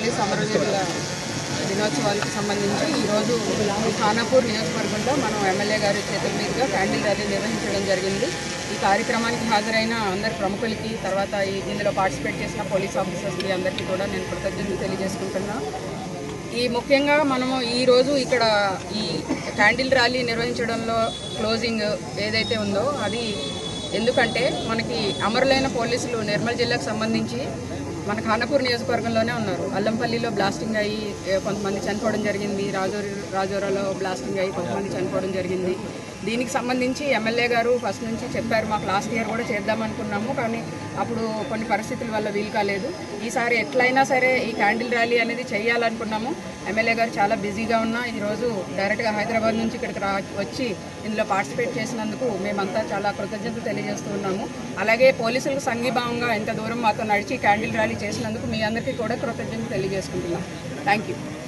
Police అమరవీరుల దినోత్సవాలకు సంబంధించి ఈరోజు ఖానాపూర్ నియోజకవర్గంలో మనం ఎమ్మెల్యే గారి చేతుల మీదుగా క్యాండిల్ ర్యాలీ నిర్వహించడం జరిగింది. ఈ కార్యక్రమానికి హాజరైన అందరి ప్రముఖులకి, తర్వాత ఇందులో పార్టిసిపేట్ చేసిన పోలీస్ ఆఫీసర్స్కి అందరికీ కూడా నేను కృతజ్ఞతలు తెలియజేసుకుంటున్నాను. ముఖ్యంగా మనము ఈరోజు ఇక్కడ ఈ క్యాండిల్ ర్యాలీ నిర్వహించడంలో క్లోజింగ్ ఏదైతే ఉందో అది ఎందుకంటే మనకి అమరులైన పోలీసులు నిర్మల్ జిల్లాకు సంబంధించి మన ఖానాపూర్ నియోజకవర్గంలోనే ఉన్నారు. అల్లంపల్లిలో బ్లాస్టింగ్ అయ్యి కొంతమంది చనిపోవడం జరిగింది, రాజోరాలో బ్లాస్టింగ్ అయ్యి కొంతమంది చనిపోవడం జరిగింది. దీనికి సంబంధించి ఎమ్మెల్యే గారు ఫస్ట్ నుంచి చెప్పారు, మాకు లాస్ట్ ఇయర్ కూడా చేద్దామనుకున్నాము, కానీ అప్పుడు కొన్ని పరిస్థితుల వల్ల వీలు కాలేదు. ఈసారి ఎట్లయినా సరే ఈ క్యాండిల్ ర్యాలీ అనేది చేయాలనుకున్నాము. ఎమ్మెల్యే గారు చాలా బిజీగా ఉన్నా ఈరోజు డైరెక్ట్గా హైదరాబాద్ నుంచి ఇక్కడికి వచ్చి ఇందులో పార్టిసిపేట్ చేసినందుకు మేమంతా చాలా కృతజ్ఞతలు తెలియజేస్తూ ఉన్నాము. అలాగే పోలీసులకు సంఘీభావంగా ఇంత దూరం మాతో నడిచి క్యాండిల్ ర్యాలీ చేసినందుకు మీ అందరికీ కూడా కృతజ్ఞతలు తెలియజేసుకుంటున్నాం. Thank you.